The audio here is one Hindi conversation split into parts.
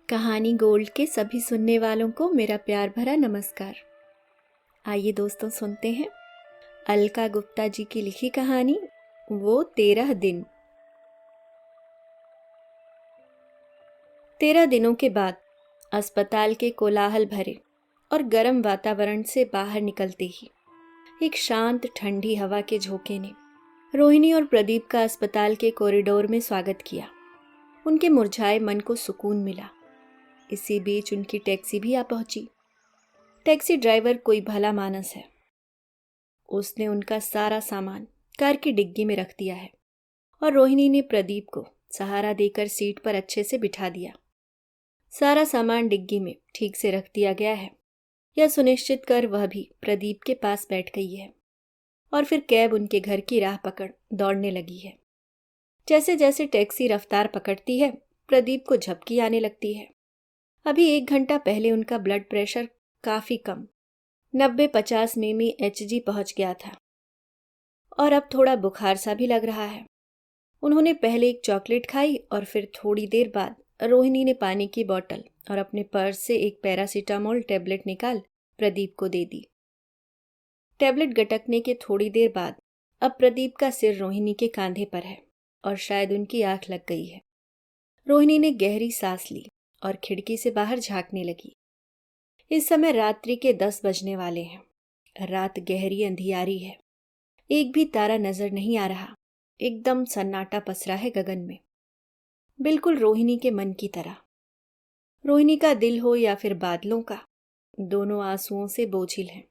कहानी गोल्ड के सभी सुनने वालों को मेरा प्यार भरा नमस्कार। आइए दोस्तों सुनते हैं अलका गुप्ता जी की लिखी कहानी वो 13 दिन। 13 दिनों के बाद अस्पताल के कोलाहल भरे और गर्म वातावरण से बाहर निकलते ही एक शांत ठंडी हवा के झोंके ने रोहिणी और प्रदीप का अस्पताल के कॉरिडोर में स्वागत किया। उनके मुरझाए मन को सुकून मिला। इसी बीच उनकी टैक्सी भी आ पहुंची। टैक्सी ड्राइवर कोई भला मानस है। उसने उनका सारा सामान कार की डिग्गी में रख दिया है और रोहिणी ने प्रदीप को सहारा देकर सीट पर अच्छे से बिठा दिया। सारा सामान डिग्गी में ठीक से रख दिया गया है, यह सुनिश्चित कर वह भी प्रदीप के पास बैठ गई है और फिर कैब उनके घर की राह पकड़ दौड़ने लगी है। जैसे जैसे टैक्सी रफ्तार पकड़ती है, प्रदीप को झपकी आने लगती है। अभी 1 घंटा पहले उनका ब्लड प्रेशर काफी कम 90-50 मिमी HG पहुंच गया था और अब थोड़ा बुखार सा भी लग रहा है। उन्होंने पहले एक चॉकलेट खाई और फिर थोड़ी देर बाद रोहिणी ने पानी की बोतल और अपने पर्स से एक पैरासीटामोल टैबलेट निकाल प्रदीप को दे दी। टैबलेट गटकने के थोड़ी देर बाद अब प्रदीप का सिर रोहिणी के कांधे पर है और शायद उनकी आंख लग गई है। रोहिणी ने गहरी सांस ली और खिड़की से बाहर झांकने लगी। इस समय रात्रि के 10 बजने वाले हैं। रात गहरी अंधियारी है। एक भी तारा नजर नहीं आ रहा। एकदम सन्नाटा पसरा है गगन में, बिल्कुल रोहिणी के मन की तरह। रोहिणी का दिल हो या फिर बादलों का, दोनों आंसुओं से बोझिल हैं।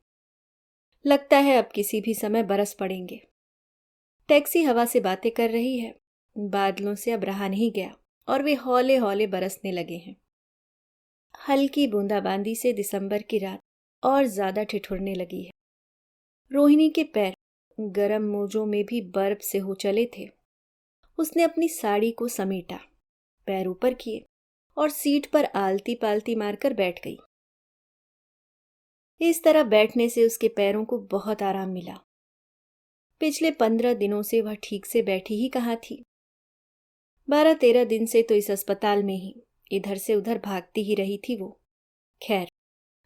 लगता है अब किसी भी समय बरस पड़ेंगे। टैक्सी हवा से बातें कर रही है। बादलों से अब रहा नहीं गया और वे हौले हौले बरसने लगे हैं। हल्की बूंदाबांदी से दिसंबर की रात और ज्यादा ठिठुरने लगी है। रोहिणी के पैर गरम मोजों में भी बर्फ से हो चले थे। उसने अपनी साड़ी को समेटा, पैर ऊपर किए और सीट पर आलती पालती मारकर बैठ गई। इस तरह बैठने से उसके पैरों को बहुत आराम मिला। पिछले 15 दिनों से वह ठीक से बैठी ही कहाँ थी। 12-13 दिन से तो इस अस्पताल में ही इधर से उधर भागती ही रही थी वो। खैर,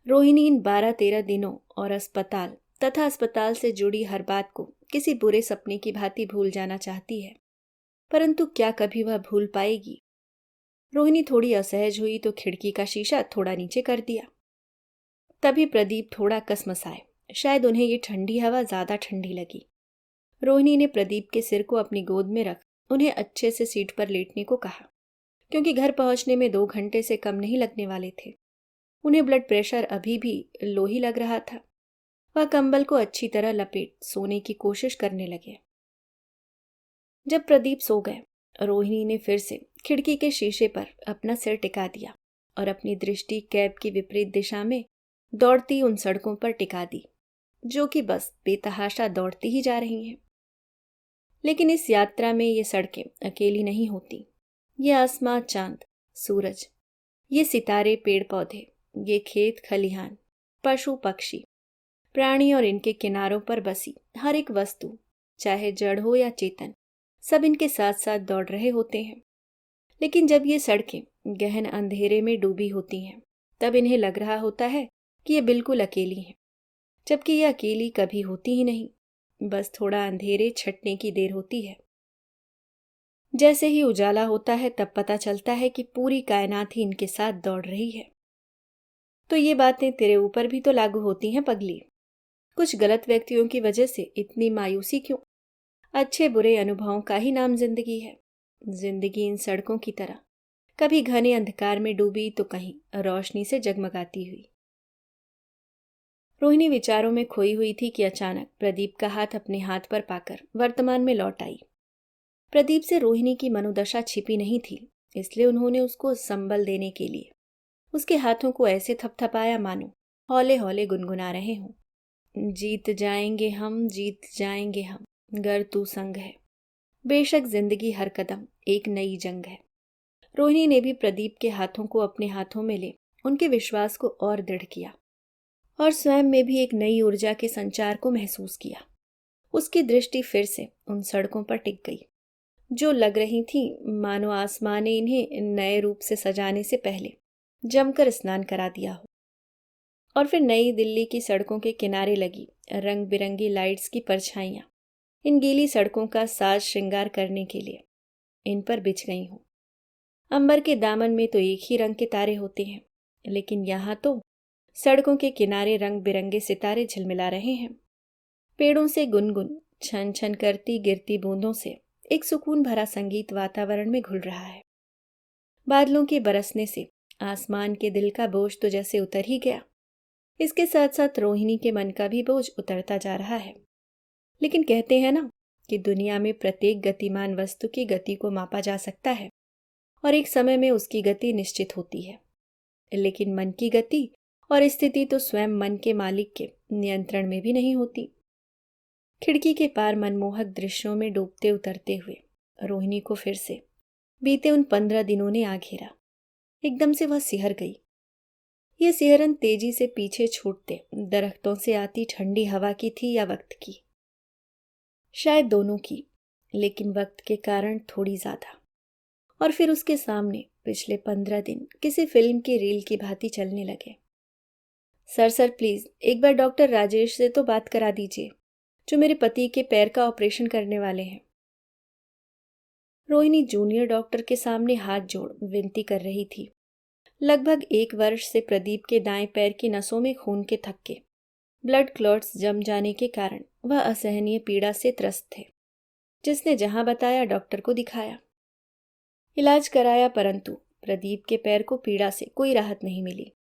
रोहिणी इन 12-13 दिनों और अस्पताल तथा अस्पताल से जुड़ी हर बात को किसी बुरे सपने की भांति भूल जाना चाहती है, परंतु क्या कभी वह भूल पाएगी? रोहिणी थोड़ी असहज हुई तो खिड़की का शीशा थोड़ा नीचे कर दिया। तभी प्रदीप थोड़ा कसमसाए। शायद उन्हें ये ठंडी हवा ज्यादा ठंडी लगी। रोहिणी ने प्रदीप के सिर को अपनी गोद में रख उन्हें अच्छे से सीट पर लेटने को कहा, क्योंकि घर पहुंचने में 2 घंटे से कम नहीं लगने वाले थे। उन्हें ब्लड प्रेशर अभी भी लो ही लग रहा था। वह कंबल को अच्छी तरह लपेट सोने की कोशिश करने लगे। जब प्रदीप सो गए, रोहिणी ने फिर से खिड़की के शीशे पर अपना सिर टिका दिया और अपनी दृष्टि कैब की विपरीत दिशा में दौड़ती उन सड़कों पर टिका दी, जो कि बस बेतहाशा दौड़ती ही जा रही हैं। लेकिन इस यात्रा में ये सड़कें अकेली नहीं होती। ये आसमां, चांद, सूरज, ये सितारे, पेड़ पौधे, ये खेत खलिहान, पशु पक्षी, प्राणी और इनके किनारों पर बसी हर एक वस्तु, चाहे जड़ हो या चेतन, सब इनके साथ साथ दौड़ रहे होते हैं। लेकिन जब ये सड़कें गहन अंधेरे में डूबी होती हैं, तब इन्हें लग रहा होता है कि ये बिल्कुल अकेली हैं, जबकि ये अकेली कभी होती ही नहीं। बस थोड़ा अंधेरे छटने की देर होती है। जैसे ही उजाला होता है तब पता चलता है कि पूरी कायनात ही इनके साथ दौड़ रही है। तो ये बातें तेरे ऊपर भी तो लागू होती हैं पगली। कुछ गलत व्यक्तियों की वजह से इतनी मायूसी क्यों? अच्छे बुरे अनुभवों का ही नाम जिंदगी है। जिंदगी इन सड़कों की तरह कभी घने अंधकार में डूबी तो कहीं रोशनी से जगमगाती हुई। रोहिणी विचारों में खोई हुई थी कि अचानक प्रदीप का हाथ अपने हाथ पर पाकर वर्तमान में लौट आई। प्रदीप से रोहिणी की मनोदशा छिपी नहीं थी, इसलिए उन्होंने उसको संबल देने के लिए उसके हाथों को ऐसे थपथपाया मानो हौले हौले गुनगुना रहे हों। जीत जाएंगे हम, जीत जाएंगे हम, गर तू संग है। बेशक जिंदगी हर कदम एक नई जंग है। रोहिणी ने भी प्रदीप के हाथों को अपने हाथों में ले उनके विश्वास को और दृढ़ किया और स्वयं में भी एक नई ऊर्जा के संचार को महसूस किया। उसकी दृष्टि फिर से उन सड़कों पर टिक गई, जो लग रही थी मानो आसमां ने इन्हें नए रूप से सजाने से पहले जमकर स्नान करा दिया हो। और फिर नई दिल्ली की सड़कों के किनारे लगी रंग बिरंगी लाइट्स की परछाइयां इन गीली सड़कों का साज श्रृंगार करने के लिए इन पर बिछ गई हों। अंबर के दामन में तो एक ही रंग के तारे होते हैं, लेकिन यहाँ तो सड़कों के किनारे रंग बिरंगे सितारे झिलमिला रहे हैं। पेड़ों से गुनगुन छन छन करती गिरती बूंदों से एक सुकून भरा संगीत वातावरण में घुल रहा है। बादलों के बरसने से आसमान के दिल का बोझ तो जैसे उतर ही गया, इसके साथ साथ रोहिणी के मन का भी बोझ उतरता जा रहा है। लेकिन कहते हैं ना कि दुनिया में प्रत्येक गतिमान वस्तु की गति को मापा जा सकता है और एक समय में उसकी गति निश्चित होती है, लेकिन मन की गति और स्थिति तो स्वयं मन के मालिक के नियंत्रण में भी नहीं होती। खिड़की के पार मनमोहक दृश्यों में डूबते उतरते हुए रोहिणी को फिर से बीते उन 15 दिनों ने आ घेरा। एकदम से वह सिहर गई। यह सिहरन तेजी से पीछे छूटते दरख्तों से आती ठंडी हवा की थी या वक्त की? शायद दोनों की, लेकिन वक्त के कारण थोड़ी ज्यादा। और फिर उसके सामने पिछले 15 दिन किसी फिल्म की रील की भांति चलने लगे। सर प्लीज एक बार डॉक्टर राजेश से तो बात करा दीजिए, जो मेरे पति के पैर का ऑपरेशन करने वाले हैं। रोहिणी जूनियर डॉक्टर के सामने हाथ जोड़ विनती कर रही थी। लगभग 1 वर्ष से प्रदीप के दाएं पैर की नसों में खून के थक्के, ब्लड क्लॉट्स जम जाने के कारण वह असहनीय पीड़ा से त्रस्त थे। जिसने जहां बताया डॉक्टर को दिखाया, इलाज कराया, परंतु प्रदीप के पैर को पीड़ा से कोई राहत नहीं मिली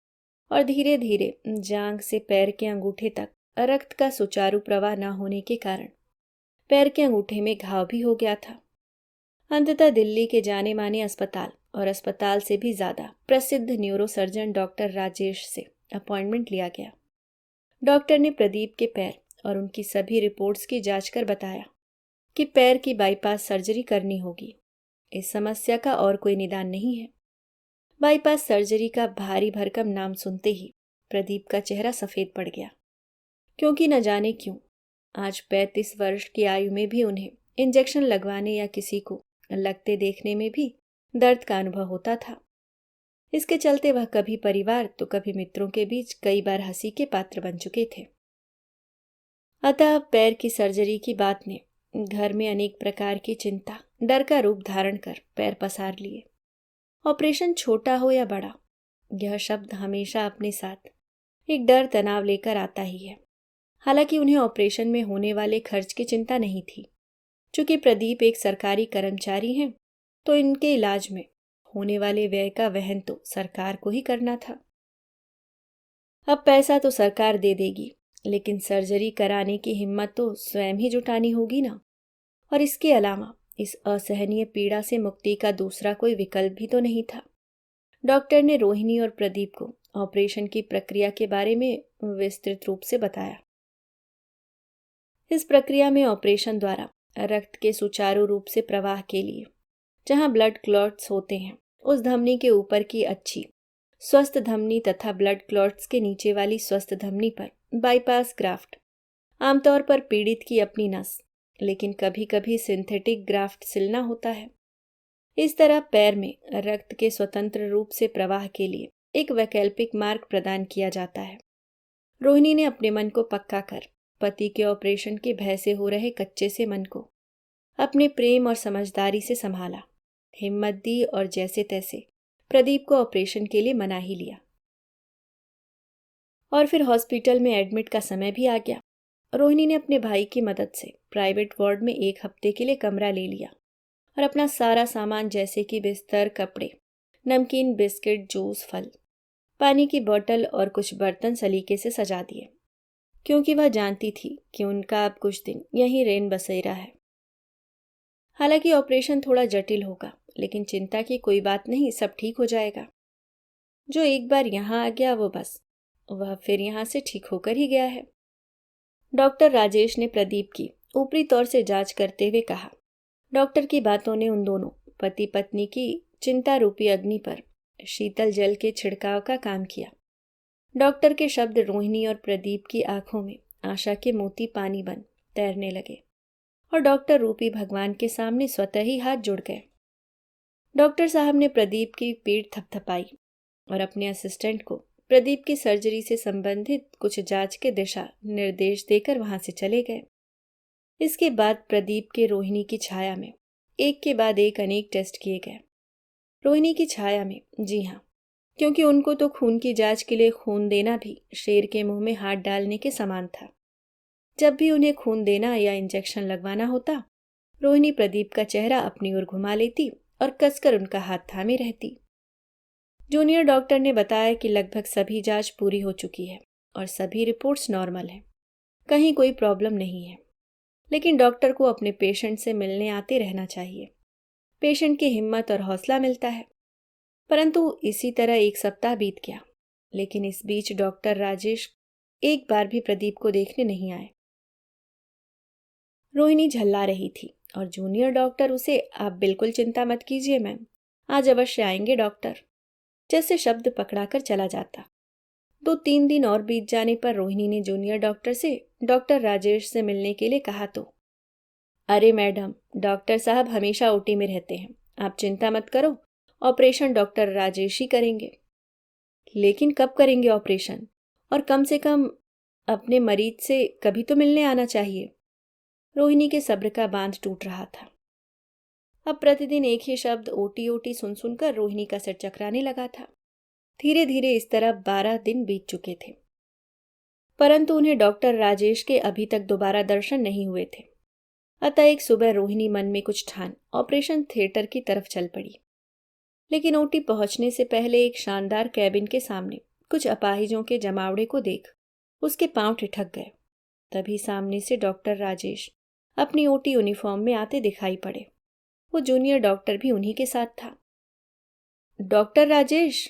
और धीरे धीरे जांघ से पैर के अंगूठे तक रक्त का सुचारू प्रवाह न होने के कारण पैर के अंगूठे में घाव भी हो गया था। अंततः दिल्ली के जाने माने अस्पताल और अस्पताल से भी ज्यादा प्रसिद्ध न्यूरोसर्जन डॉक्टर राजेश से अपॉइंटमेंट लिया गया। डॉक्टर ने प्रदीप के पैर और उनकी सभी रिपोर्ट्स की जांच कर बताया कि पैर की बाईपास सर्जरी करनी होगी। इस समस्या का और कोई निदान नहीं है। बाईपास सर्जरी का भारी भरकम नाम सुनते ही प्रदीप का चेहरा सफेद पड़ गया, क्योंकि न जाने क्यों आज 35 वर्ष की आयु में भी उन्हें इंजेक्शन लगवाने या किसी को लगते देखने में भी दर्द का अनुभव होता था। इसके चलते वह कभी परिवार तो कभी मित्रों के बीच कई बार हंसी के पात्र बन चुके थे। अतः पैर की सर्जरी की बात ने घर में अनेक प्रकार की चिंता, डर का रूप धारण कर पैर पसार लिए। ऑपरेशन छोटा हो या बड़ा, यह शब्द हमेशा अपने साथ एक डर तनाव लेकर आता ही है। हालांकि उन्हें ऑपरेशन में होने वाले खर्च की चिंता नहीं थी। चूंकि प्रदीप एक सरकारी कर्मचारी हैं, तो इनके इलाज में होने वाले व्यय का वहन तो सरकार को ही करना था। अब पैसा तो सरकार दे देगी, लेकिन सर्जरी कराने की हिम्मत तो स्वयं ही जुटानी होगी ना। और इसके अलावा इस असहनीय पीड़ा से मुक्ति का दूसरा कोई विकल्प भी तो नहीं था। डॉक्टर ने रोहिणी और प्रदीप को ऑपरेशन की प्रक्रिया के बारे में विस्तृत रूप से बताया। इस प्रक्रिया में ऑपरेशन द्वारा रक्त के सुचारू रूप से प्रवाह के लिए जहां ब्लड क्लॉट्स होते हैं, उस धमनी के ऊपर की अच्छी स्वस्थ धमनी तथा ब्लड क्लॉट्स के नीचे वाली स्वस्थ धमनी पर बाईपास ग्राफ्ट, आमतौर पर पीड़ित की अपनी नस, लेकिन कभी कभी सिंथेटिक ग्राफ्ट सिलना होता है। इस तरह पैर में रक्त के स्वतंत्र रूप से प्रवाह के लिए एक वैकल्पिक मार्ग प्रदान किया जाता है। रोहिणी ने अपने मन को पक्का कर पति के ऑपरेशन के भय से हो रहे कच्चे से मन को अपने प्रेम और समझदारी से संभाला, हिम्मत दी और जैसे तैसे प्रदीप को ऑपरेशन के लिए मना ही लिया। और फिर हॉस्पिटल में एडमिट का समय भी आ गया। रोहिणी ने अपने भाई की मदद से प्राइवेट वार्ड में 1 हफ्ते के लिए कमरा ले लिया और अपना सारा सामान जैसे कि बिस्तर, कपड़े, नमकीन, बिस्किट, जूस, फल, पानी की बोतल और कुछ बर्तन सलीके से सजा दिए, क्योंकि वह जानती थी कि उनका अब कुछ दिन यहीं रेन बसेरा है। हालांकि ऑपरेशन थोड़ा जटिल होगा, लेकिन चिंता की कोई बात नहीं, सब ठीक हो जाएगा। जो एक बार यहाँ आ गया वह फिर यहाँ से ठीक होकर ही गया है। डॉक्टर राजेश ने प्रदीप की ऊपरी तौर से जांच करते हुए कहा। डॉक्टर की बातों ने उन दोनों पति पत्नी की चिंता रूपी अग्नि पर शीतल जल के छिड़काव का काम किया। डॉक्टर के शब्द रोहिणी और प्रदीप की आंखों में आशा के मोती पानी बन तैरने लगे और डॉक्टर रूपी भगवान के सामने स्वतः ही हाथ जुड़ गए। डॉक्टर साहब ने प्रदीप की पीठ थपथपाई और अपने असिस्टेंट को प्रदीप की सर्जरी से संबंधित कुछ जांच के दिशा निर्देश देकर वहां से चले गए। इसके बाद प्रदीप के रोहिणी की छाया में एक के बाद एक अनेक टेस्ट किए गए। रोहिणी की छाया में, जी हाँ, क्योंकि उनको तो खून की जांच के लिए खून देना भी शेर के मुंह में हाथ डालने के समान था। जब भी उन्हें खून देना या इंजेक्शन लगवाना होता, रोहिणी प्रदीप का चेहरा अपनी ओर घुमा लेती और कसकर उनका हाथ थामे रहती। जूनियर डॉक्टर ने बताया कि लगभग सभी जांच पूरी हो चुकी है और सभी रिपोर्ट्स नॉर्मल हैं, कहीं कोई प्रॉब्लम नहीं है। लेकिन डॉक्टर को अपने पेशेंट से मिलने आते रहना चाहिए। पेशेंट की हिम्मत और हौसला मिलता है। परंतु इसी तरह एक सप्ताह बीत गया, लेकिन इस बीच डॉक्टर राजेश एक बार भी प्रदीप को देखने नहीं आए। रोहिणी झल्ला रही थी और जूनियर डॉक्टर उसे, आप बिल्कुल चिंता मत कीजिए मैम, आज अवश्य आएंगे डॉक्टर, जैसे शब्द पकड़ाकर चला जाता। 2-3 दिन और बीत जाने पर रोहिणी ने जूनियर डॉक्टर से डॉक्टर राजेश से मिलने के लिए कहा तो, अरे मैडम, डॉक्टर साहब हमेशा ओटी में रहते हैं, आप चिंता मत करो, ऑपरेशन डॉक्टर राजेश ही करेंगे। लेकिन कब करेंगे ऑपरेशन? और कम से कम अपने मरीज से कभी तो मिलने आना चाहिए। रोहिणी के सब्र का बांध टूट रहा था। अब प्रतिदिन एक ही शब्द ओटी ओटी सुन सुनकर रोहिणी का सिर चकराने लगा था। धीरे धीरे इस तरह 12 दिन बीत चुके थे, परंतु उन्हें डॉक्टर राजेश के अभी तक दोबारा दर्शन नहीं हुए थे। अतः एक सुबह रोहिणी मन में कुछ ठान ऑपरेशन थिएटर की तरफ चल पड़ी। लेकिन ओटी पहुंचने से पहले एक शानदार कैबिन के सामने कुछ अपाहिजों के जमावड़े को देख उसके पांव ठिठक गए। तभी सामने से डॉक्टर राजेश अपनी ओटी यूनिफॉर्म में आते दिखाई पड़े। वो जूनियर डॉक्टर भी उन्हीं के साथ था। डॉक्टर राजेश!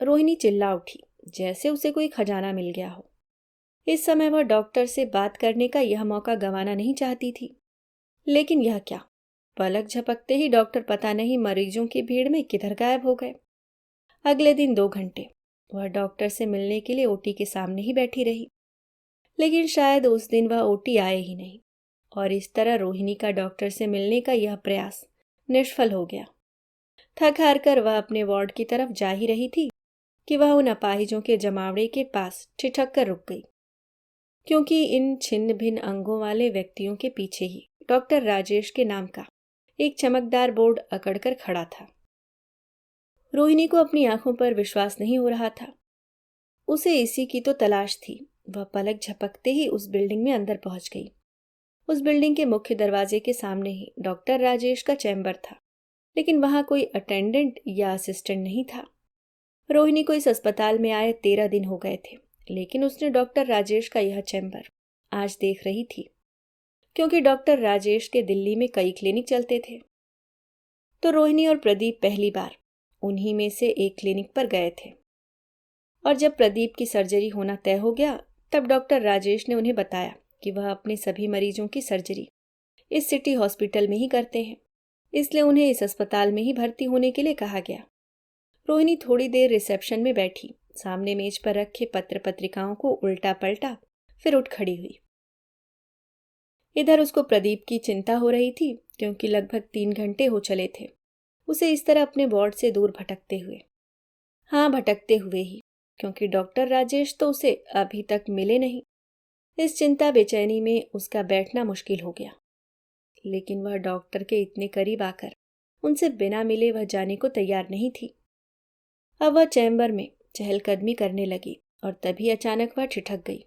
रोहिणी चिल्ला उठी, जैसे उसे कोई खजाना मिल गया हो। इस समय वह डॉक्टर से बात करने का यह मौका गंवाना नहीं चाहती थी। लेकिन यह क्या, पलक झपकते ही डॉक्टर पता नहीं मरीजों की भीड़ में किधर गायब हो गए। अगले दिन 2 घंटे वह डॉक्टर से मिलने के लिए ओटी के सामने ही बैठी रही, लेकिन शायद उस दिन वह ओटी आए ही नहीं और इस तरह रोहिणी का डॉक्टर से मिलने का यह प्रयास निष्फल हो गया। थक हार कर वह अपने वार्ड की तरफ जा ही रही थी कि वह उन अपाहिजों के जमावड़े के पास ठिठक कर रुक गई, क्योंकि इन छिन्न भिन्न अंगों वाले व्यक्तियों के पीछे ही डॉक्टर राजेश के नाम का एक चमकदार बोर्ड अकड़कर खड़ा था। रोहिणी को अपनी आंखों पर विश्वास नहीं हो रहा था। उसे इसी की तो तलाश थी। वह पलक झपकते ही उस बिल्डिंग में अंदर पहुंच गई। उस बिल्डिंग के मुख्य दरवाजे के सामने ही डॉक्टर राजेश का चैम्बर था, लेकिन वहां कोई अटेंडेंट या असिस्टेंट नहीं था। रोहिणी को इस अस्पताल में आए 13 दिन हो गए थे, लेकिन उसने डॉक्टर राजेश का यह चैम्बर आज देख रही थी, क्योंकि डॉक्टर राजेश के दिल्ली में कई क्लिनिक चलते थे। तो रोहिणी और प्रदीप पहली बार उन्हीं में से एक क्लिनिक पर गए थे। और जब प्रदीप की सर्जरी होना तय हो गया, तब डॉक्टर राजेश ने उन्हें बताया कि वह अपने सभी मरीजों की सर्जरी इस सिटी हॉस्पिटल में ही करते हैं, इसलिए उन्हें इस अस्पताल में ही भर्ती होने के लिए कहा गया। रोहिणी थोड़ी देर रिसेप्शन में बैठी, सामने मेज पर रखे पत्र पत्रिकाओं को उल्टा पलटा, फिर उठ खड़ी हुई। इधर उसको प्रदीप की चिंता हो रही थी, क्योंकि लगभग 3 घंटे हो चले थे उसे इस तरह अपने वार्ड से दूर भटकते हुए। हाँ, भटकते हुए ही, क्योंकि डॉक्टर राजेश तो उसे अभी तक मिले नहीं। इस चिंता बेचैनी में उसका बैठना मुश्किल हो गया। लेकिन वह डॉक्टर के इतने करीब आकर उनसे बिना मिले वह जाने को तैयार नहीं थी। अब वह चैम्बर में चहलकदमी करने लगी और तभी अचानक वह ठिठक गई।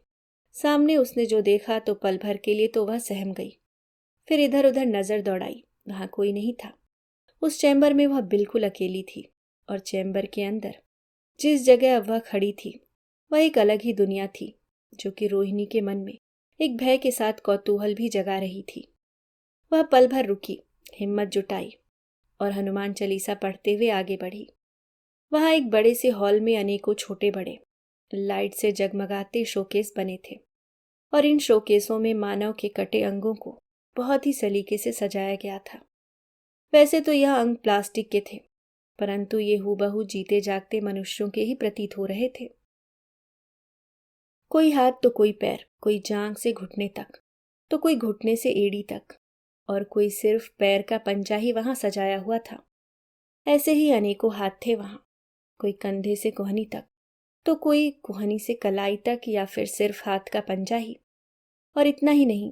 सामने उसने जो देखा तो पल भर के लिए तो वह सहम गई। फिर इधर उधर नजर दौड़ाई, वहां कोई नहीं था। उस चैम्बर में वह बिल्कुल अकेली थी और चैम्बर के अंदर जिस जगह अब वह खड़ी थी वह एक अलग ही दुनिया थी, जो कि रोहिणी के मन में एक भय के साथ कौतूहल भी जगा रही थी। वह पल भर रुकी, हिम्मत जुटाई और हनुमान चालीसा पढ़ते हुए आगे बढ़ी। वहां एक बड़े से हॉल में अनेकों छोटे बड़े लाइट से जगमगाते शोकेस बने थे और इन शोकेसों में मानव के कटे अंगों को बहुत ही सलीके से सजाया गया था। वैसे तो यह अंग प्लास्टिक के थे, परंतु ये हूबहू जीते जागते मनुष्यों के ही प्रतीत हो रहे थे। कोई हाथ तो कोई पैर, कोई जांघ से घुटने तक, तो कोई घुटने से एड़ी तक, और कोई सिर्फ पैर का पंजा ही वहां सजाया हुआ था। ऐसे ही अनेकों हाथ थे वहां, कोई कंधे से कोहनी तक, तो कोई कोहनी से कलाई तक, या फिर सिर्फ हाथ का पंजा ही। और इतना ही नहीं,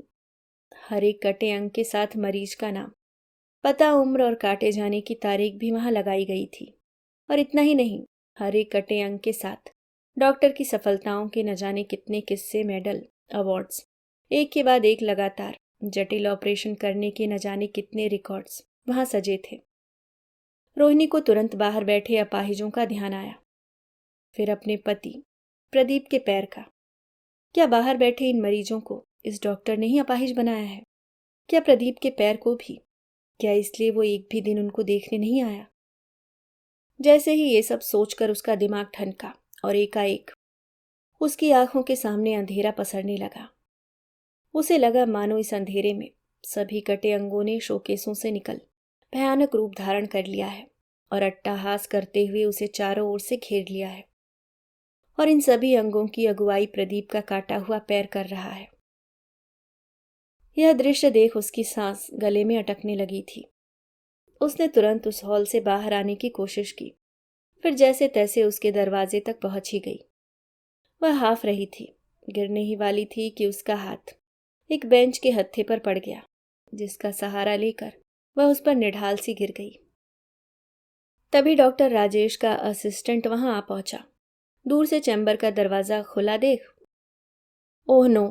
हर एक कटे अंग के साथ मरीज का नाम, पता, उम्र और काटे जाने की तारीख भी वहां लगाई गई थी। और इतना ही नहीं, हर एक कटे अंग के साथ डॉक्टर की सफलताओं के न जाने कितने किस्से, मेडल, अवार्ड्स, एक के बाद एक लगातार जटिल ऑपरेशन करने के न जाने कितने रिकॉर्ड्स वहां सजे थे। रोहिणी को तुरंत बाहर बैठे अपाहिजों का ध्यान आया, फिर अपने पति प्रदीप के पैर का। क्या बाहर बैठे इन मरीजों को इस डॉक्टर ने ही अपाहिज बनाया है? क्या प्रदीप के पैर को भी? क्या इसलिए वो एक भी दिन उनको देखने नहीं आया? जैसे ही ये सब सोचकर उसका दिमाग ठनका और एकाएक उसकी आंखों के सामने अंधेरा पसरने लगा। उसे लगा मानो इस अंधेरे में सभी कटे अंगों ने शोकेसों से निकल भयानक रूप धारण कर लिया है और अट्टहास करते हुए उसे चारों ओर से घेर लिया है। और इन सभी अंगों की अगुवाई प्रदीप का काटा हुआ पैर कर रहा है। यह दृश्य देख उसकी सांस गले में अटकने लगी थी। उसने तुरंत उस हॉल से बाहर आने की कोशिश की, फिर जैसे तैसे उसके दरवाजे तक पहुंच ही गई। वह हाफ रही थी, गिरने ही वाली थी कि उसका हाथ एक बेंच के हत्थे पर पड़ गया, जिसका सहारा लेकर वह उस पर निढाल सी गिर गई। तभी डॉक्टर राजेश का असिस्टेंट वहां आ पहुंचा। दूर से चैम्बर का दरवाजा खुला देख, ओह नो,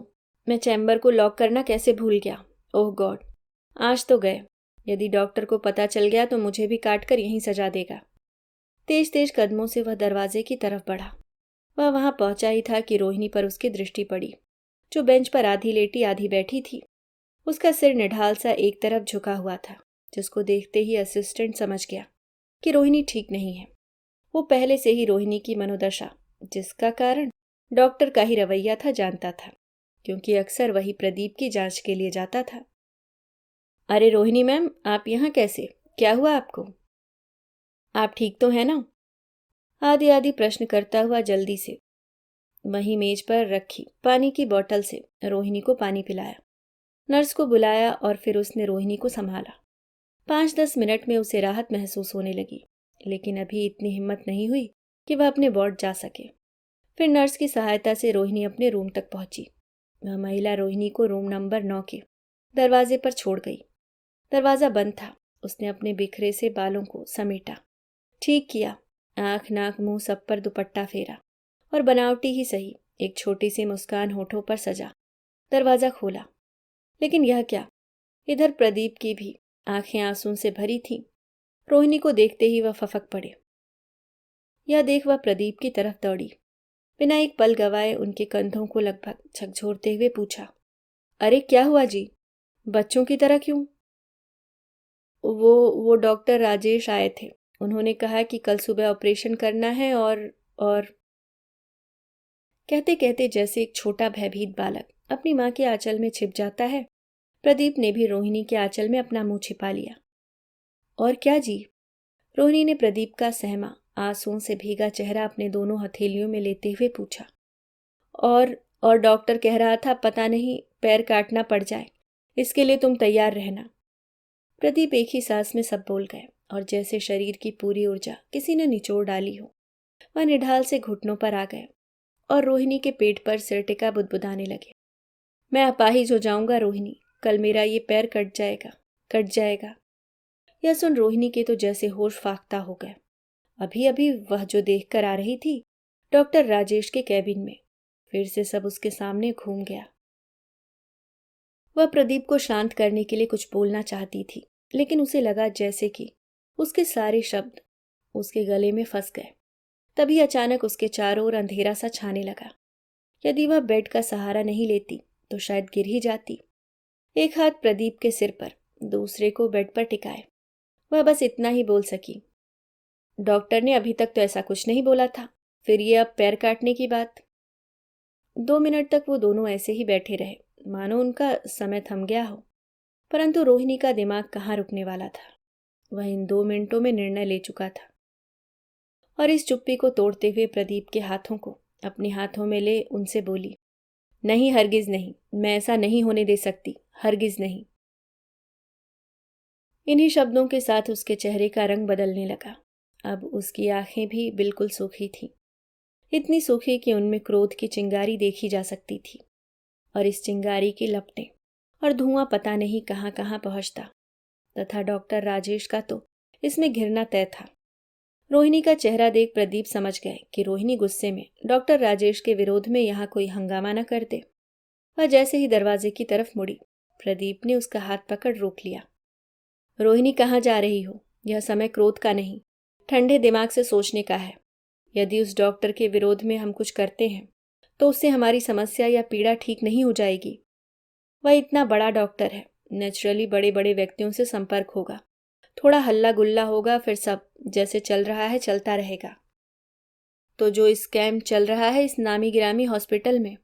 मैं चैम्बर को लॉक करना कैसे भूल गया। ओह गॉड, आज तो गए। यदि डॉक्टर को पता चल गया तो मुझे भी काट कर यहीं सजा देगा। तेज तेज कदमों से वह दरवाजे की तरफ बढ़ा। वह वहां पहुंचा ही था कि रोहिणी पर उसकी दृष्टि पड़ी, जो बेंच पर आधी लेटी आधी बैठी थी। उसका सिर निढाल सा एक तरफ झुका हुआ था, जिसको देखते ही असिस्टेंट समझ गया कि रोहिणी ठीक नहीं है। वो पहले से ही रोहिणी की मनोदशा, जिसका कारण डॉक्टर का ही रवैया था, जानता था, क्योंकि अक्सर वही प्रदीप की जांच के लिए जाता था। अरे रोहिणी मैम, आप यहाँ कैसे? क्या हुआ आपको? आप ठीक तो है ना? आदि आदि प्रश्न करता हुआ जल्दी से वहीं मेज पर रखी पानी की बोतल से रोहिणी को पानी पिलाया। नर्स को बुलाया और फिर उसने रोहिणी को संभाला। 5-10 मिनट में उसे राहत महसूस होने लगी, लेकिन अभी इतनी हिम्मत नहीं हुई कि वह अपने वार्ड जा सके। फिर नर्स की सहायता से रोहिणी अपने रूम तक पहुंची। वह महिला रोहिणी को रूम नंबर 9 के दरवाजे पर छोड़ गई। दरवाजा बंद था। उसने अपने बिखरे से बालों को समेटा, ठीक किया, आंख नाक मुंह सब पर दुपट्टा फेरा और बनावटी ही सही एक छोटी सी मुस्कान होठों पर सजा दरवाजा खोला। लेकिन यह क्या, इधर प्रदीप की भी आंखें आंसू से भरी थीं। रोहिणी को देखते ही वह फफक पड़े। यह देख वह प्रदीप की तरफ दौड़ी। बिना एक पल गवाए उनके कंधों को लगभग झकझोरते हुए पूछा, अरे क्या हुआ जी? बच्चों की तरह क्यों? वो डॉक्टर राजेश आए थे। उन्होंने कहा कि कल सुबह ऑपरेशन करना है और कहते कहते जैसे एक छोटा भयभीत बालक अपनी माँ के आंचल में छिप जाता है, प्रदीप ने भी रोहिणी के आंचल में अपना मुंह छिपा लिया। और क्या जी? रोहिणी ने प्रदीप का सहमा आंसुओं से भीगा चेहरा अपने दोनों हथेलियों में लेते हुए पूछा। और डॉक्टर कह रहा था पता नहीं पैर काटना पड़ जाए, इसके लिए तुम तैयार रहना। प्रदीप एक ही सांस में सब बोल गए और जैसे शरीर की पूरी ऊर्जा किसी ने निचोड़ डाली हो, वह निढाल से घुटनों पर आ गए और रोहिणी के पेट पर सिर टिका बुदबुदाने लगे। मैं अपाहिज हो जाऊंगा रोहिणी, कल मेरा ये पैर कट जाएगा। यह सुन रोहिणी के तो जैसे होश फाख्ता हो गए। अभी अभी वह जो देख कर आ रही थी डॉक्टर राजेश के कैबिन में, फिर से सब उसके सामने घूम गया। वह प्रदीप को शांत करने के लिए कुछ बोलना चाहती थी, लेकिन उसे लगा जैसे कि उसके सारे शब्द उसके गले में फंस गए। तभी अचानक उसके चारों ओर अंधेरा सा छाने लगा। यदि वह बेड का सहारा नहीं लेती तो शायद गिर ही जाती। एक हाथ प्रदीप के सिर पर, दूसरे को बेड पर टिकाए वह बस इतना ही बोल सकी, डॉक्टर ने अभी तक तो ऐसा कुछ नहीं बोला था, फिर ये अब पैर काटने की बात। 2 मिनट तक वो दोनों ऐसे ही बैठे रहे, मानो उनका समय थम गया हो। परंतु रोहिणी का दिमाग कहाँ रुकने वाला था। वह इन 2 मिनटों में निर्णय ले चुका था। और इस चुप्पी को तोड़ते हुए प्रदीप के हाथों को अपने हाथों में ले उनसे बोली, नहीं, हरगिज नहीं, मैं ऐसा नहीं होने दे सकती, हरगिज नहीं। इन्हीं शब्दों के साथ उसके चेहरे का रंग बदलने लगा अब उसकी आंखें भी बिल्कुल सूखी थीं, इतनी सूखी कि उनमें क्रोध की चिंगारी देखी जा सकती थी, और इस चिंगारी की लपटें और धुआं पता नहीं कहाँ कहाँ पहुंचता, तथा डॉक्टर राजेश का तो इसमें घिरना तय था। रोहिणी का चेहरा देख प्रदीप समझ गए कि रोहिणी गुस्से में डॉक्टर राजेश के विरोध में यहाँ कोई हंगामा न कर दे। वह जैसे ही दरवाजे की तरफ मुड़ी, प्रदीप ने उसका हाथ पकड़ रोक लिया। रोहिणी, कहाँ जा रही हो? यह समय क्रोध का नहीं, ठंडे दिमाग से सोचने का है। यदि उस डॉक्टर के विरोध में हम कुछ करते हैं तो उससे हमारी समस्या या पीड़ा ठीक नहीं हो जाएगी। वह इतना बड़ा डॉक्टर है, नेचुरली बड़े बड़े व्यक्तियों से संपर्क होगा, थोड़ा हल्ला गुल्ला होगा, फिर सब जैसे चल रहा है चलता रहेगा। तो जो स्कैम चल रहा है इस नामी गिरामी हॉस्पिटल में,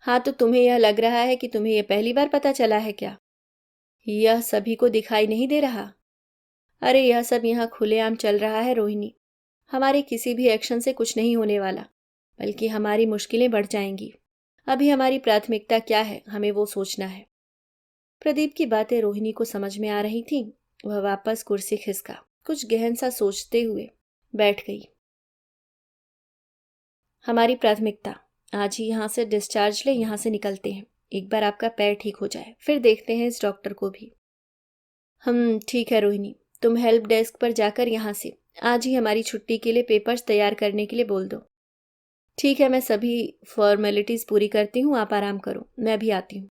हाँ, तो तुम्हें यह लग रहा है कि तुम्हें यह पहली बार पता चला है क्या? यह सभी को दिखाई नहीं दे रहा? अरे यह सब यहाँ खुलेआम चल रहा है रोहिणी। हमारे किसी भी एक्शन से कुछ नहीं होने वाला, बल्कि हमारी मुश्किलें बढ़ जाएंगी। अभी हमारी प्राथमिकता क्या है, हमें वो सोचना है। प्रदीप की बातें रोहिणी को समझ में आ रही थीं। वह वापस कुर्सी खिसका कुछ गहन सा सोचते हुए बैठ गई। हमारी प्राथमिकता, आज ही यहाँ से डिस्चार्ज ले, यहाँ से निकलते हैं। एक बार आपका पैर ठीक हो जाए फिर देखते हैं इस डॉक्टर को भी। ठीक है रोहिणी, तुम हेल्प डेस्क पर जाकर यहाँ से आज ही हमारी छुट्टी के लिए पेपर्स तैयार करने के लिए बोल दो। ठीक है, मैं सभी फॉर्मेलिटीज पूरी करती हूँ, आप आराम करो, मैं भी आती हूँ।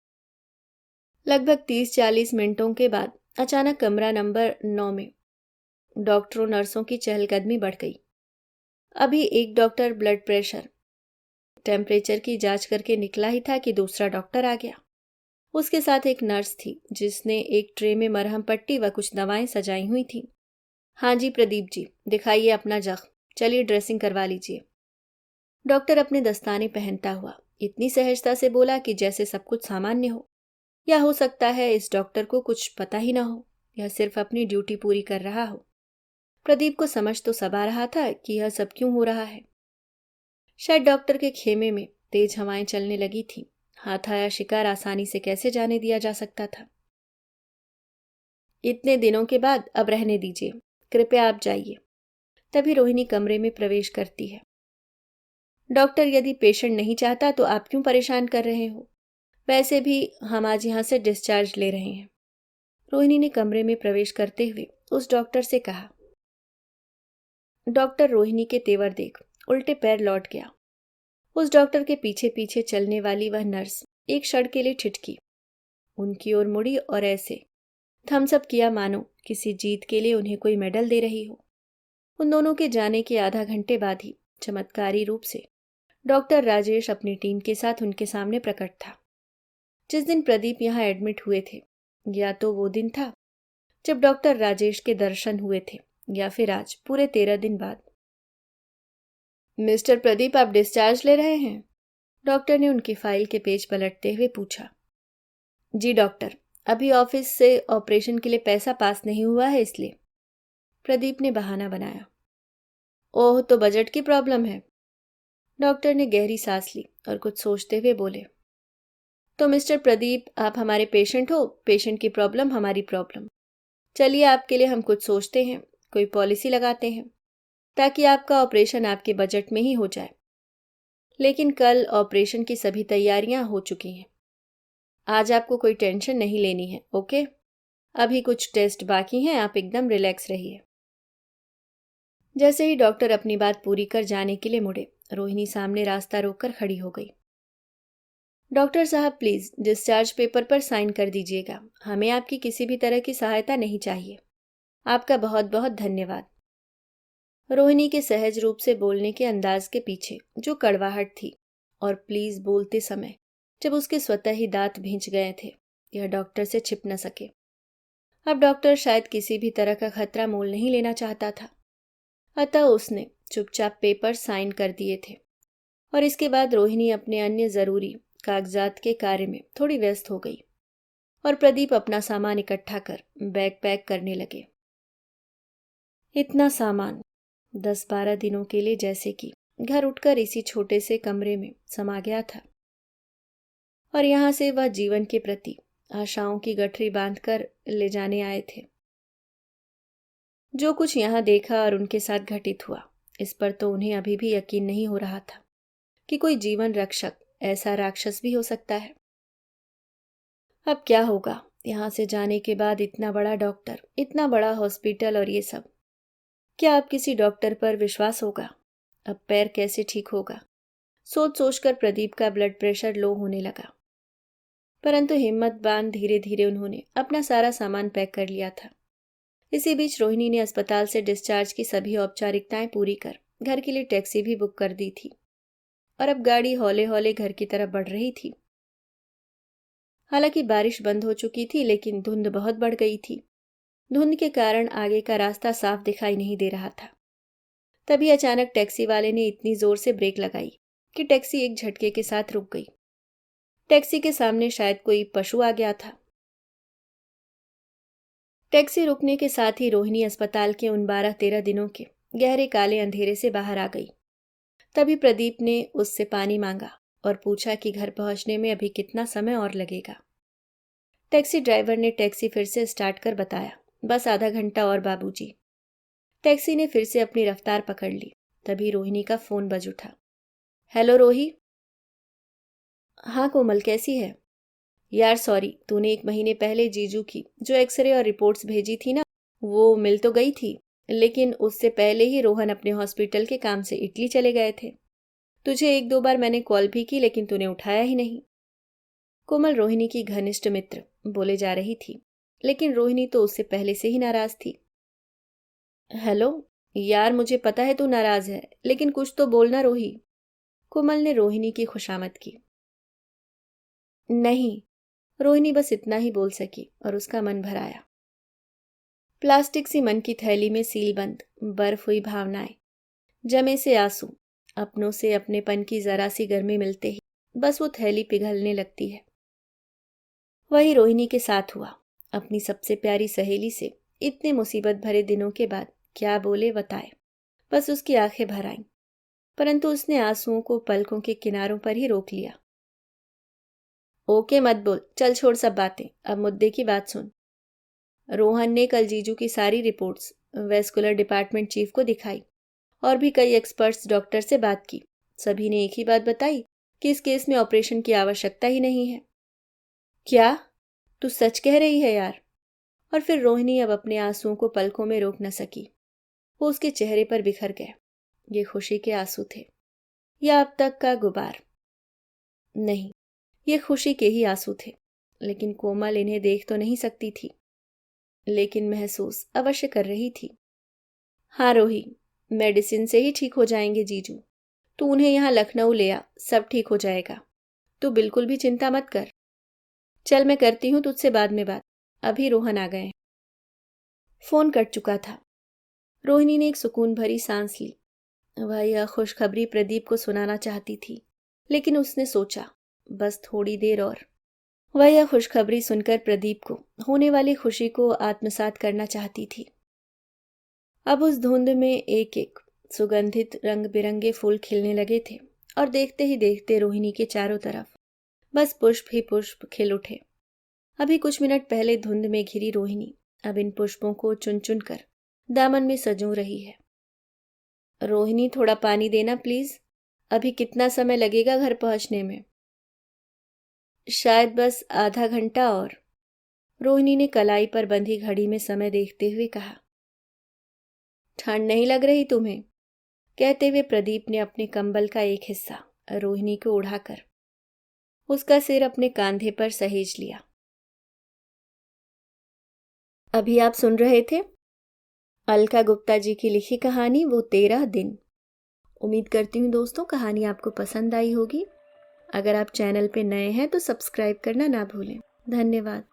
लगभग 30-40 मिनटों के बाद अचानक कमरा नंबर 9 में डॉक्टरों नर्सों की चहलकदमी बढ़ गई। अभी एक डॉक्टर ब्लड प्रेशर टेम्परेचर की जांच करके निकला ही था कि दूसरा डॉक्टर आ गया। उसके साथ एक नर्स थी जिसने एक ट्रे में मरहम पट्टी व कुछ दवाएं सजाई हुई थी। हाँ जी प्रदीप जी, दिखाइए अपना जख्म, चलिए ड्रेसिंग करवा लीजिए। डॉक्टर अपने दस्ताने पहनता हुआ इतनी सहजता से बोला कि जैसे सब कुछ सामान्य हो, या हो सकता है इस डॉक्टर को कुछ पता ही ना हो, यह सिर्फ अपनी ड्यूटी पूरी कर रहा हो। प्रदीप को समझ तो सब आ रहा था कि यह सब क्यों हो रहा है। शायद डॉक्टर के खेमे में तेज हवाएं चलने लगी थी, हाथ आया शिकार आसानी से कैसे जाने दिया जा सकता था। इतने दिनों के बाद अब रहने दीजिए, कृपया आप जाइए। तभी रोहिणी कमरे में प्रवेश करती है। डॉक्टर, यदि पेशेंट नहीं चाहता तो आप क्यों परेशान कर रहे हो? वैसे भी हम आज यहाँ से डिस्चार्ज ले रहे हैं। रोहिणी ने कमरे में प्रवेश करते हुए उस डॉक्टर से कहा। डॉक्टर रोहिणी के तेवर देख उल्टे पैर लौट गया। उस डॉक्टर के पीछे पीछे चलने वाली वह नर्स एक क्षण के लिए ठिठकी, उनकी ओर मुड़ी और ऐसे थम्सअप किया मानो किसी जीत के लिए उन्हें कोई मेडल दे रही हो। उन दोनों के जाने के आधा घंटे बाद ही चमत्कारी रूप से डॉक्टर राजेश अपनी टीम के साथ उनके सामने प्रकट था। जिस दिन प्रदीप यहाँ एडमिट हुए थे, या तो वो दिन था जब डॉक्टर राजेश के दर्शन हुए थे, या फिर आज पूरे 13 दिन बाद। मिस्टर प्रदीप, आप डिस्चार्ज ले रहे हैं? डॉक्टर ने उनकी फाइल के पेज पलटते हुए पूछा। जी डॉक्टर, अभी ऑफिस से ऑपरेशन के लिए पैसा पास नहीं हुआ है, इसलिए। प्रदीप ने बहाना बनाया। ओह, तो बजट की प्रॉब्लम है। डॉक्टर ने गहरी सांस ली और कुछ सोचते हुए बोले। तो मिस्टर प्रदीप, आप हमारे पेशेंट हो, पेशेंट की प्रॉब्लम हमारी प्रॉब्लम। चलिए, आपके लिए हम कुछ सोचते हैं, कोई पॉलिसी लगाते हैं ताकि आपका ऑपरेशन आपके बजट में ही हो जाए। लेकिन कल ऑपरेशन की सभी तैयारियां हो चुकी हैं। आज आपको कोई टेंशन नहीं लेनी है, ओके? अभी कुछ टेस्ट बाकी हैं, आप एकदम रिलैक्स रहिए। जैसे ही डॉक्टर अपनी बात पूरी कर जाने के लिए मुड़े, रोहिणी सामने रास्ता रोककर खड़ी हो गई। डॉक्टर साहब, प्लीज डिस्चार्ज पेपर पर साइन कर दीजिएगा। हमें आपकी किसी भी तरह की सहायता नहीं चाहिए। आपका बहुत बहुत धन्यवाद। रोहिणी के सहज रूप से बोलने के अंदाज के पीछे जो कड़वाहट थी, और प्लीज बोलते समय जब उसके स्वतः ही दांत भींच गए थे, यह डॉक्टर से छिप न सके। अब डॉक्टर शायद किसी भी तरह का खतरा मोल नहीं लेना चाहता था, अतः उसने चुपचाप पेपर साइन कर दिए थे। और इसके बाद रोहिणी अपने अन्य जरूरी कागजात के कार्य में थोड़ी व्यस्त हो गई, और प्रदीप अपना सामान इकट्ठा कर बैग पैक करने लगे। इतना सामान 10-12 दिनों के लिए जैसे कि घर उठकर इसी छोटे से कमरे में समा गया था, और यहाँ से वह जीवन के प्रति आशाओं की गठरी बांधकर ले जाने आए थे। जो कुछ यहाँ देखा और उनके साथ घटित हुआ, इस पर तो उन्हें अभी भी यकीन नहीं हो रहा था कि कोई जीवन रक्षक ऐसा राक्षस भी हो सकता है। अब क्या होगा यहाँ से जाने के बाद? इतना बड़ा डॉक्टर, इतना बड़ा हॉस्पिटल और ये सब। क्या अब किसी डॉक्टर पर विश्वास होगा? अब पैर कैसे ठीक होगा? सोच सोचकर प्रदीप का ब्लड प्रेशर लो होने लगा। परंतु हिम्मत बांध धीरे धीरे उन्होंने अपना सारा सामान पैक कर लिया था। इसी बीच रोहिणी ने अस्पताल से डिस्चार्ज की सभी औपचारिकताएं पूरी कर घर के लिए टैक्सी भी बुक कर दी थी और अब गाड़ी हौले हौले घर की तरफ बढ़ रही थी। हालांकि बारिश बंद हो चुकी थी, लेकिन धुंध बहुत बढ़ गई थी। धुंध के कारण आगे का रास्ता साफ दिखाई नहीं दे रहा था। तभी अचानक टैक्सी वाले ने इतनी जोर से ब्रेक लगाई कि टैक्सी एक झटके के साथ रुक गई। टैक्सी के सामने शायद कोई पशु आ गया था। टैक्सी रुकने के साथ ही रोहिणी अस्पताल के उन 12-13 दिनों के गहरे काले अंधेरे से बाहर आ गई। तभी प्रदीप ने उससे पानी मांगा और पूछा कि घर पहुंचने में अभी कितना समय और लगेगा। टैक्सी ड्राइवर ने टैक्सी फिर से स्टार्ट कर बताया, बस आधा घंटा और बाबूजी। टैक्सी ने फिर से अपनी रफ्तार पकड़ ली। तभी रोहिणी का फोन बज उठा। हेलो रोही। हाँ कोमल, कैसी है? यार सॉरी, तूने 1 महीने पहले जीजू की जो एक्सरे और रिपोर्ट्स भेजी थी ना, वो मिल तो गई थी, लेकिन उससे पहले ही रोहन अपने हॉस्पिटल के काम से इटली चले गए थे। तुझे 1-2 बार मैंने कॉल भी की, लेकिन तूने उठाया ही नहीं। कोमल रोहिणी की घनिष्ठ मित्र बोले जा रही थी, लेकिन रोहिणी तो उससे पहले से ही नाराज थी। हेलो यार, मुझे पता है तू नाराज है, लेकिन कुछ तो बोलना रोही। कोमल ने रोहिणी की खुशामद की। नहीं, रोहिणी बस इतना ही बोल सकी और उसका मन भर आया। प्लास्टिक सी मन की थैली में सीलबंद बर्फ हुई भावनाएं, जमे से आंसू, अपनों से अपनेपन की जरा सी गर्मी मिलते ही बस वो थैली पिघलने लगती है। वही रोहिणी के साथ हुआ। अपनी सबसे प्यारी सहेली से इतने मुसीबत भरे दिनों के बाद क्या बोले बताए। बस उसकी आंखें भर आईं, परंतु उसने आंसुओं को पलकों के किनारों पर ही रोक लिया। ओके मत बोल, चल छोड़ सब बातें, अब मुद्दे की बात सुन। रोहन ने कल जीजू की सारी रिपोर्ट्स वेस्कुलर डिपार्टमेंट चीफ को दिखाई और भी कई एक्सपर्ट्स डॉक्टर से बात की। सभी ने एक ही बात बताई कि इस केस में ऑपरेशन की आवश्यकता ही नहीं है। क्या तू सच कह रही है यार? और फिर रोहिणी अब अपने आंसुओं को पलकों में रोक न सकी। वो उसके चेहरे पर बिखर गए। ये खुशी के आंसू थे या अब तक का गुबार? नहीं, ये खुशी के ही आंसू थे, लेकिन कोमल इन्हें देख तो नहीं सकती थी, लेकिन महसूस अवश्य कर रही थी। हाँ रोही, मेडिसिन से ही ठीक हो जाएंगे जीजू। तू उन्हें यहाँ लखनऊ ले आ, सब ठीक हो जाएगा। तू बिल्कुल भी चिंता मत कर। चल मैं करती हूँ तुझसे बाद में बात, अभी रोहन आ गए। फोन कट चुका था। रोहिणी ने एक सुकून भरी सांस ली। वह यह खुशखबरी प्रदीप को सुनाना चाहती थी, लेकिन उसने सोचा बस थोड़ी देर और। वह यह खुशखबरी सुनकर प्रदीप को होने वाली खुशी को आत्मसात करना चाहती थी। अब उस धुंध में एक एक सुगंधित रंग बिरंगे फूल खिलने लगे थे और देखते ही देखते रोहिणी के चारों तरफ बस पुष्प ही पुष्प खिल उठे। अभी कुछ मिनट पहले धुंध में घिरी रोहिणी अब इन पुष्पों को चुन चुन कर दामन में सजो रही है। रोहिणी थोड़ा पानी देना प्लीज, अभी कितना समय लगेगा घर पहुंचने में? शायद बस आधा घंटा और, रोहिणी ने कलाई पर बंधी घड़ी में समय देखते हुए कहा। ठंड नहीं लग रही तुम्हें? कहते हुए प्रदीप ने अपने कंबल का एक हिस्सा रोहिणी को उड़ाकर उसका सिर अपने कंधे पर सहेज लिया। अभी आप सुन रहे थे अलका गुप्ता जी की लिखी कहानी वो 13 दिन। उम्मीद करती हूँ दोस्तों कहानी आपको पसंद आई होगी। अगर आप चैनल पे नए हैं तो सब्सक्राइब करना ना भूलें। धन्यवाद।